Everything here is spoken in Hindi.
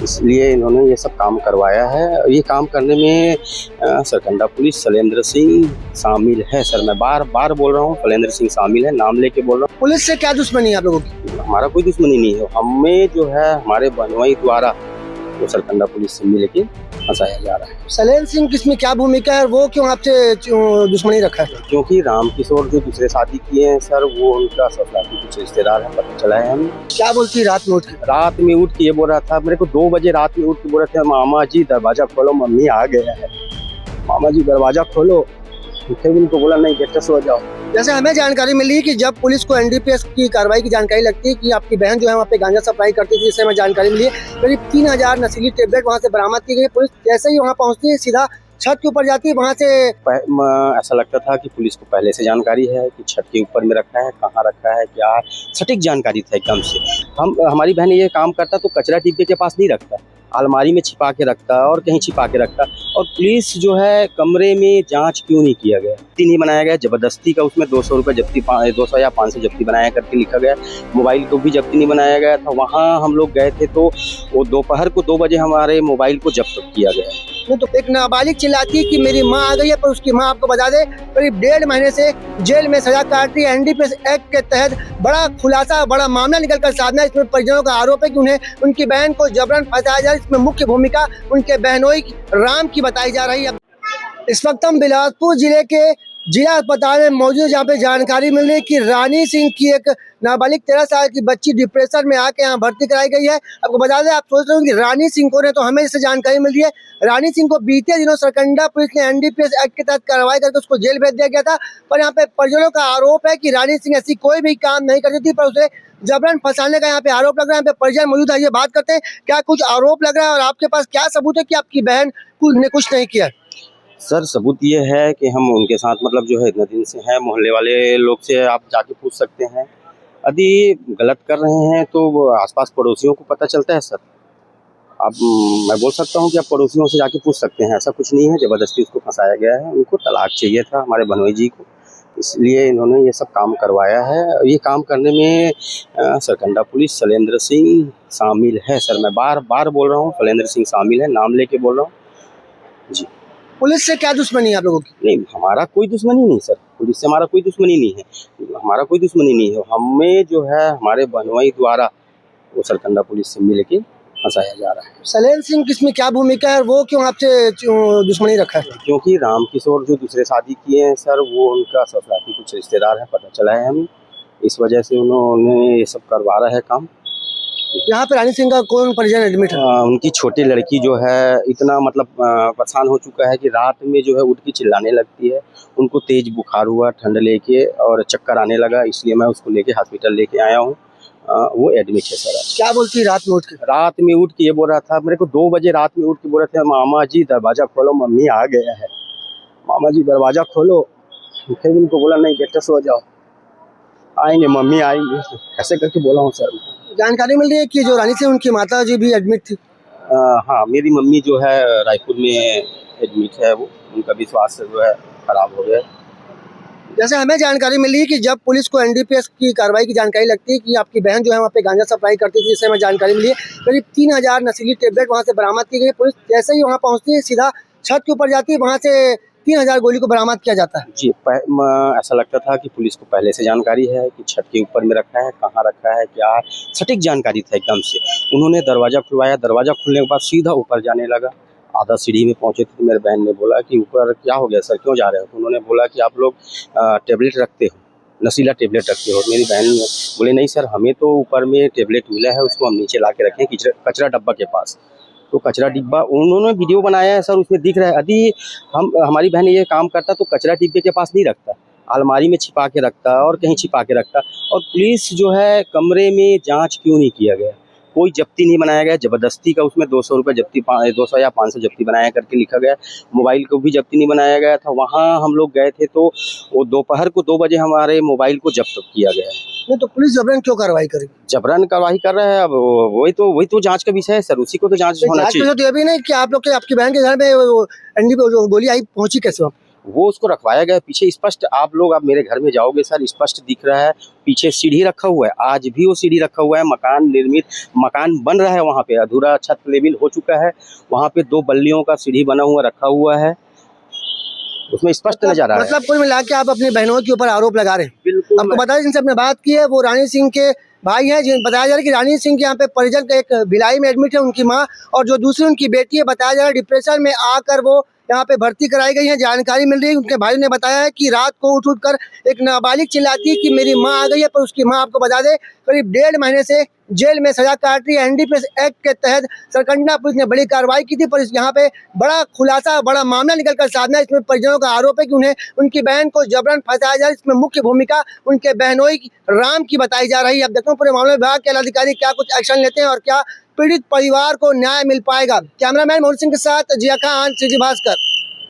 इसलिए इन्होंने ये सब काम करवाया है। ये काम करने में सरकंडा पुलिस शैलेंद्र सिंह शामिल है सर। मैं बार बार बोल रहा हूँ, शैलेंद्र सिंह शामिल है, नाम लेके बोल रहा हूँ। पुलिस से क्या दुश्मनी है आप लोगों की? हमारा कोई दुश्मनी नहीं है। हमें जो है हमारे बनवाई द्वारा वो सरकंडा पुलिस से मिल के फंसाया जा रहा है। शैलेंद्र सिंह किसमें क्या भूमिका है और वो क्यों आपसे दुश्मनी रखा है? क्योंकि रामकिशोर जो दूसरे शादी किए हैं सर, वो उनका ससुराली कुछ रिश्तेदार है, पता चला है हमें। क्या बोलती रात में उठ के? रात में उठ के ये बोल रहा था मेरे को, 2 बजे रात में उठ के बोल रहे थे, मामा जी दरवाजा खोलो, मम्मी आ गया है, मामा जी दरवाजा खोलो। फिर उनको बोला नहीं बेटा सो जाओ। जैसे हमें जानकारी मिली कि जब पुलिस को एनडीपीएस की कार्रवाई की जानकारी लगती है कि आपकी बहन जो है वहाँ पे गांजा सप्लाई करती थी, इससे हमें जानकारी मिली है करीब 3000 नशीली टेबलेट वहाँ से बरामद की गई। पुलिस जैसे ही वहाँ पहुँचती है सीधा छत के ऊपर जाती है। वहाँ से ऐसा लगता था कि पुलिस को पहले से जानकारी है कि छत के ऊपर में रखा है, कहाँ रखा है, क्या है, सटीक जानकारी था एकदम से। हमारी बहन ये काम करता तो कचरा डिब्बे के पास नहीं रखता, अलमारी में छिपा के रखता और कहीं छिपा के रखता। और पुलिस जो है कमरे में जांच क्यों नहीं किया गया, जब्ती नहीं बनाया गया, जबरदस्ती का उसमें 200 रुपये जब्ती, 200 या 500 जब्ती बनाया करके लिखा गया। मोबाइल को भी जब्ती नहीं बनाया गया था। वहाँ हम लोग गए थे तो वो दोपहर को 2 बजे हमारे मोबाइल को जब्त किया गया। तो एक नाबालिग चिल्लाती है कि मेरी माँ आ गई है, पर उसकी माँ आपको बता दे करीब 1.5 महीने से जेल में सजा काट रही है। एनडीपीएस एक्ट के तहत बड़ा खुलासा, बड़ा मामला निकल कर सामने। इसमें परिजनों का आरोप है कि उन्हें उनकी बहन को जबरन फंसाया जा रहा है। इसमें मुख्य भूमिका उनके बहनोई राम की बताई जा रही है। इस वक्त हम बिलासपुर जिले के जिला अस्पताल में मौजूद, जहाँ पे जानकारी मिल रही है कि रानी सिंह की एक नाबालिग 13 साल की बच्ची डिप्रेशन में आके यहाँ भर्ती कराई गई है। आपको बता दें, आप सोच रहे हो कि रानी सिंह को ने, तो हमें इससे जानकारी मिल रही है रानी सिंह को बीते दिनों सरकंडा पुलिस ने एनडीपीएस एक्ट के तहत कार्रवाई करके उसको जेल भेज दिया गया था। पर यहाँ पे परिजनों का आरोप है कि रानी सिंह ऐसी कोई भी काम नहीं करती थी, पर उसे जबरन फंसाने का यहाँ पे आरोप लग रहा है। यहाँ पे परिजन मौजूद है, ये बात करते हैं क्या कुछ आरोप लग रहा है और आपके पास क्या सबूत है कि आपकी बहन ने कुछ नहीं किया? सर सबूत ये है कि हम उनके साथ मतलब जो है इतने दिन से हैं, मोहल्ले वाले लोग से आप जाके पूछ सकते हैं। यदि गलत कर रहे हैं तो वो आसपास पड़ोसियों को पता चलता है सर। अब मैं बोल सकता हूँ कि आप पड़ोसियों से जाके पूछ सकते हैं। ऐसा कुछ नहीं है, ज़बरदस्ती उसको फंसाया गया है। उनको तलाक चाहिए था हमारे बनोई जी को, इसलिए इन्होंने ये सब काम करवाया है। ये काम करने में सरकंडा पुलिस शैलेंद्र सिंह शामिल है सर। मैं बार बार बोल रहा हूँ, शैलेंद्र सिंह शामिल है, नाम लेके बोल रहा हूँ जी। पुलिस से क्या दुश्मनी है आप लोगों की? नहीं, हमारा कोई दुश्मनी नहीं सर, पुलिस से हमारा कोई दुश्मनी नहीं है। हमारा कोई दुश्मनी नहीं है। हमें जो है हमारे बनवाई द्वारा वो सरकंडा पुलिस से मिल के फंसाया जा रहा है। शैलेंद्र सिंह किसमें क्या भूमिका है और वो क्यों आपसे दुश्मनी रखा है? क्योंकि रामकिशोर जो दूसरे शादी किए हैं सर, वो उनका ससुराली कुछ रिश्तेदार है, पता चला है हमें। इस वजह से उन्होंने ये सब करवा रहा है काम। यहाँ पे रानी सिंह का कौन परिजन एडमिट है? उनकी छोटी लड़की जो है इतना मतलब परेशान हो चुका है कि रात में जो है उठ के चिल्लाने लगती है। उनको तेज बुखार हुआ, ठंड लेके और चक्कर आने लगा, इसलिए मैं उसको लेके हॉस्पिटल लेके आया हूँ। वो एडमिट है सर। क्या बोलती रात में उठ के? रात में उठ के ये बोल रहा था मेरे को, 2 बजे रात में उठ के बोल रहे थे, मामा जी दरवाजा खोलो, मम्मी आ गया है, मामा जी दरवाजा खोलो। फिर उनको बोला नहीं बेटा सो जाओ, आएंगे मम्मी आएंगे, ऐसे करके बोला हूँ सर। जानकारी मिल रही है कि जो रानी सिंह उनकी माता जी भी एडमिट थी। हाँ, मेरी मम्मी जो है रायपुर में एडमिट है, वो उनका भी स्वास्थ्य जो है खराब हो गया। जैसे हमें जानकारी मिली कि जब पुलिस को एनडीपीएस की कार्रवाई की जानकारी लगती है कि आपकी बहन जो है वहाँ पे गांजा सप्लाई करती थी, इससे हमें जानकारी मिली है करीब 3000 नशीली टेबलेट वहाँ से बरामद की गई। पुलिस जैसे ही वहाँ पहुँचती है सीधा छत के ऊपर जाती है, वहाँ से 3000 गोली को बरामद किया जाता है। जी, ऐसा लगता था कि पुलिस को पहले से जानकारी है कि छत के ऊपर में रखा है, कहाँ रखा है, क्या है, सटीक जानकारी था एकदम से। उन्होंने दरवाज़ा खुलवाया, दरवाज़ा खुलने के बाद सीधा ऊपर जाने लगा। आधा सीढ़ी में पहुँचे थे, मेरे बहन ने बोला कि ऊपर क्या हो गया सर, क्यों जा रहे हो? तो उन्होंने बोला कि आप लोग टेबलेट रखते हो, नशीला टेबलेट रखते हो। मेरी बहन बोले नहीं सर, हमें तो ऊपर में टेबलेट मिला है, उसको हम नीचे ला के रखें कचरा डब्बा के पास। तो कचरा डिब्बा उन्होंने वीडियो बनाया है सर, उसमें दिख रहा है। यदि हमारी बहन ये काम करता तो कचरा डिब्बे के पास नहीं रखता, अलमारी में छिपा के रखता और कहीं छिपा के रखता। और पुलिस जो है कमरे में जांच क्यों नहीं किया गया, कोई जब्ती नहीं बनाया गया, ज़बरदस्ती का उसमें 200 रुपये जब्ती, 200 या 500 जब्ती बनाया करके लिखा गया। मोबाइल को भी जब्ती नहीं बनाया गया था। वहाँ हम लोग गए थे तो वो दोपहर को 2 बजे हमारे मोबाइल को जब्त किया गया है। नहीं तो पुलिस जबरन क्यों कार्रवाई करेगी? जबरन कार्रवाई कर रहे हैं। अब वही तो जांच का विषय है सर, उसी को तो जांच होना चाहिए। तो ये भी नहीं कि आप लोग के आपकी बहन के घर में एनडीपीएस गोली आई पहुंची कैसे? वो उसको रखवाया गया है। पीछे स्पष्ट आप लोग, आप मेरे घर में जाओगे सर, स्पष्ट दिख रहा है पीछे सीढ़ी रखा हुआ है, आज भी वो सीढ़ी रखा हुआ है। मकान बन रहा है, वहाँ पे अधूरा छत लेवल हो चुका है, वहाँ पे 2 बल्लियों का सीढ़ी बना हुआ रखा हुआ है, उसमें स्पष्ट नजर आ रहा है। मतलब कुल मिला के आप अपनी बहनों के ऊपर आरोप लगा रहे हैं। बिल्कुल। आपको बता दें, जिनसे हमने बात की है वो रानी सिंह के भाई हैं, जिन बताया जा रहा है कि रानी सिंह के यहाँ पे परिजन का एक भिलाई में एडमिट है उनकी माँ, और जो दूसरी उनकी बेटी है, बताया जा रहा है डिप्रेशन में आकर वो यहाँ पे भर्ती कराई गई है। जानकारी मिल रही है, उनके भाई ने बताया है कि रात को उठ कर एक नाबालिग चिल्लाती है कि मेरी माँ आ गई है, पर उसकी माँ, आपको बता दे, करीब 1.5 महीने से जेल में सजा काट रही है। एनडीपीएस एक्ट के तहत सरकंडा पुलिस ने बड़ी कार्रवाई की थी, पर यहाँ पे बड़ा खुलासा, बड़ा मामला निकल कर सामने है। इसमें परिजनों का आरोप है कि उन्हें उनकी बहन को जबरन फंसाया जा रहा है। इसमें मुख्य भूमिका उनके बहनोई राम की बताई जा रही है। अब देखो पूरे मामले में विभाग के अधिकारी क्या कुछ एक्शन लेते हैं और क्या पीड़ित परिवार को न्याय मिल पाएगा। कैमरामैन मोहन सिंह के साथ जिया खान, सीजी भास्कर।